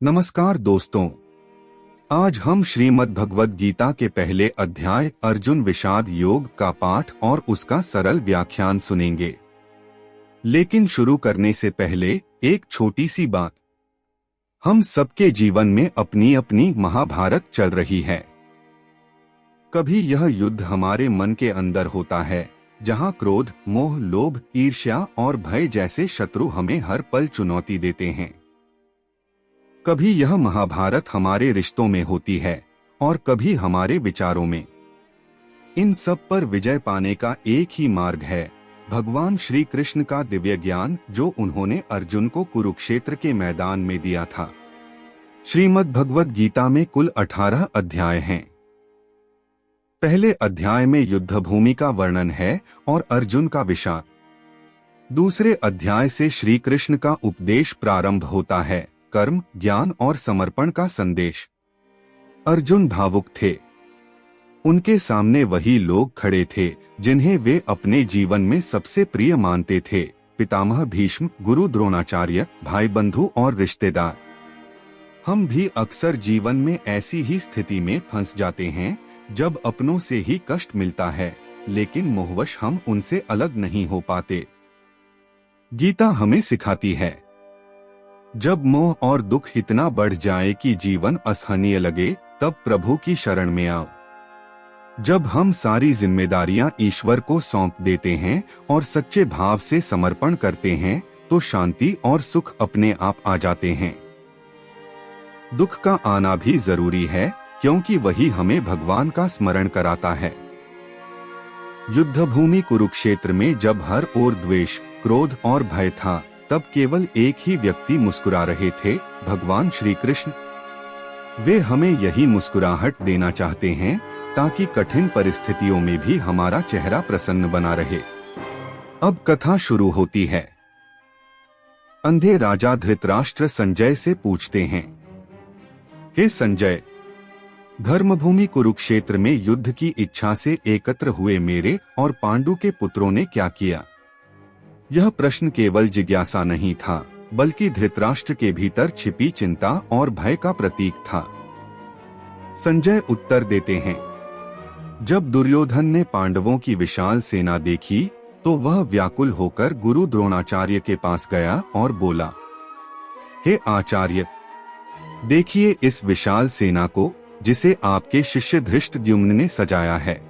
नमस्कार दोस्तों, आज हम श्रीमद् भगवद गीता के पहले अध्याय अर्जुन विषाद योग का पाठ और उसका सरल व्याख्यान सुनेंगे। लेकिन शुरू करने से पहले एक छोटी सी बात। हम सबके जीवन में अपनी अपनी महाभारत चल रही है। कभी यह युद्ध हमारे मन के अंदर होता है, जहां क्रोध, मोह, लोभ, ईर्ष्या और भय जैसे शत्रु हमें हर पल चुनौती देते हैं। कभी यह महाभारत हमारे रिश्तों में होती है और कभी हमारे विचारों में। इन सब पर विजय पाने का एक ही मार्ग है, भगवान श्री कृष्ण का दिव्य ज्ञान, जो उन्होंने अर्जुन को कुरुक्षेत्र के मैदान में दिया था। श्रीमद् भगवद गीता में कुल 18 अध्याय हैं। पहले अध्याय में युद्ध भूमि का वर्णन है और अर्जुन का विषाद। दूसरे अध्याय से श्री कृष्ण का उपदेश प्रारंभ होता है, कर्म, ज्ञान और समर्पण का संदेश। अर्जुन भावुक थे। उनके सामने वही लोग खड़े थे जिन्हें वे अपने जीवन में सबसे प्रिय मानते थे, पितामह भीष्म, गुरु द्रोणाचार्य, भाई बंधु और रिश्तेदार। हम भी अक्सर जीवन में ऐसी ही स्थिति में फंस जाते हैं जब अपनों से ही कष्ट मिलता है, लेकिन मोहवश हम उनसे अलग नहीं हो पाते। गीता हमें सिखाती है, जब मोह और दुख इतना बढ़ जाए कि जीवन असहनीय लगे, तब प्रभु की शरण में आओ। जब हम सारी जिम्मेदारियां ईश्वर को सौंप देते हैं और सच्चे भाव से समर्पण करते हैं, तो शांति और सुख अपने आप आ जाते हैं। दुख का आना भी जरूरी है, क्योंकि वही हमें भगवान का स्मरण कराता है। युद्धभूमि कुरुक्षेत्र में जब हर ओर द्वेष, क्रोध और भय था, तब केवल एक ही व्यक्ति मुस्कुरा रहे थे, भगवान श्री कृष्ण। वे हमें यही मुस्कुराहट देना चाहते हैं, ताकि कठिन परिस्थितियों में भी हमारा चेहरा प्रसन्न बना रहे। अब कथा शुरू होती है। अंधे राजा धृतराष्ट्र संजय से पूछते हैं, हे संजय, धर्मभूमि कुरुक्षेत्र में युद्ध की इच्छा से एकत्र हुए मेरे और पांडु के पुत्रों ने क्या किया? यह प्रश्न केवल जिज्ञासा नहीं था, बल्कि धृतराष्ट्र के भीतर छिपी चिंता और भय का प्रतीक था। संजय उत्तर देते हैं, जब दुर्योधन ने पांडवों की विशाल सेना देखी, तो वह व्याकुल होकर गुरु द्रोणाचार्य के पास गया और बोला, हे आचार्य, देखिए इस विशाल सेना को, जिसे आपके शिष्य धृष्टद्युम्न ने सजाया है।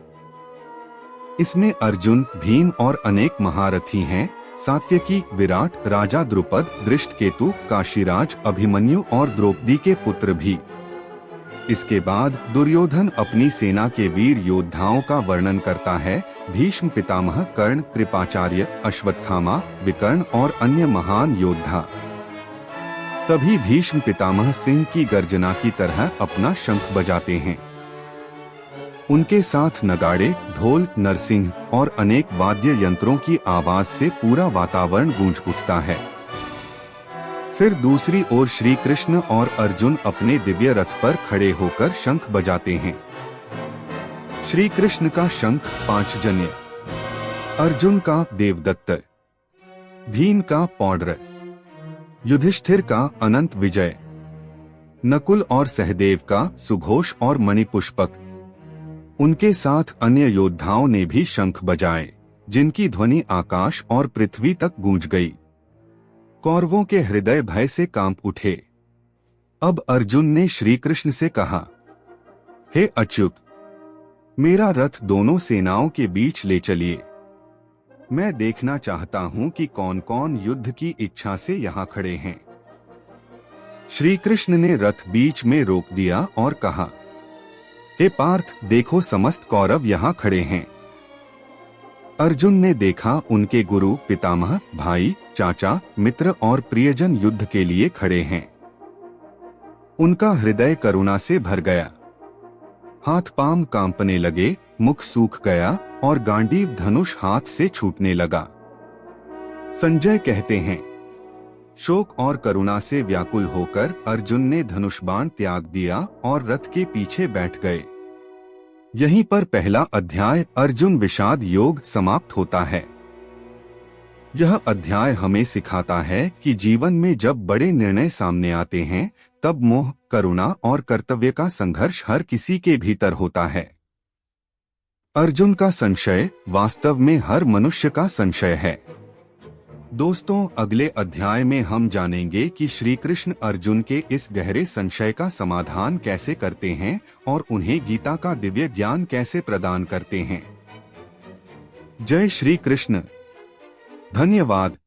इसमें अर्जुन, भीम और अनेक महारथी हैं, सात्यकी, विराट, राजा द्रुपद, दृष्टकेतु, काशीराज, अभिमन्यु और द्रौपदी के पुत्र भी। इसके बाद दुर्योधन अपनी सेना के वीर योद्धाओं का वर्णन करता है, भीष्म पितामह, कर्ण, कृपाचार्य, अश्वत्थामा, विकर्ण और अन्य महान योद्धा। तभी भीष्म पितामह सिंह की गर्जना की तरह अपना शंख बजाते हैं। उनके साथ नगाड़े, ढोल, नरसिंह और अनेक वाद्य यंत्रों की आवाज से पूरा वातावरण गूंज उठता है। फिर दूसरी ओर श्री कृष्ण और अर्जुन अपने दिव्य रथ पर खड़े होकर शंख बजाते हैं। श्री कृष्ण का शंख पांचजन्य, अर्जुन का देवदत्त, भीम का पौंड्र, युधिष्ठिर का अनंत विजय, नकुल और सहदेव का सुघोष और मणिपुष्पक। उनके साथ अन्य योद्धाओं ने भी शंख बजाए, जिनकी ध्वनि आकाश और पृथ्वी तक गूंज गई। कौरवों के हृदय भय से कांप उठे। अब अर्जुन ने श्री कृष्ण से कहा, हे अच्युत, मेरा रथ दोनों सेनाओं के बीच ले चलिए। मैं देखना चाहता हूं कि कौन कौन युद्ध की इच्छा से यहाँ खड़े हैं। श्री कृष्ण ने रथ बीच में रोक दिया और कहा, हे पार्थ, देखो समस्त कौरव यहाँ खड़े हैं। अर्जुन ने देखा, उनके गुरु, पितामह, भाई, चाचा, मित्र और प्रियजन युद्ध के लिए खड़े हैं। उनका हृदय करुणा से भर गया। हाथ पांव कांपने लगे, मुख सूख गया और गांडीव धनुष हाथ से छूटने लगा। संजय कहते हैं, शोक और करुणा से व्याकुल होकर अर्जुन ने धनुष बाण त्याग दिया और रथ के पीछे बैठ गए। यहीं पर पहला अध्याय अर्जुन विषाद योग समाप्त होता है। यह अध्याय हमें सिखाता है कि जीवन में जब बड़े निर्णय सामने आते हैं, तब मोह, करुणा और कर्तव्य का संघर्ष हर किसी के भीतर होता है। अर्जुन का संशय वास्तव में हर मनुष्य का संशय है। दोस्तों, अगले अध्याय में हम जानेंगे कि श्री कृष्ण अर्जुन के इस गहरे संशय का समाधान कैसे करते हैं और उन्हें गीता का दिव्य ज्ञान कैसे प्रदान करते हैं। जय श्री कृष्ण। धन्यवाद।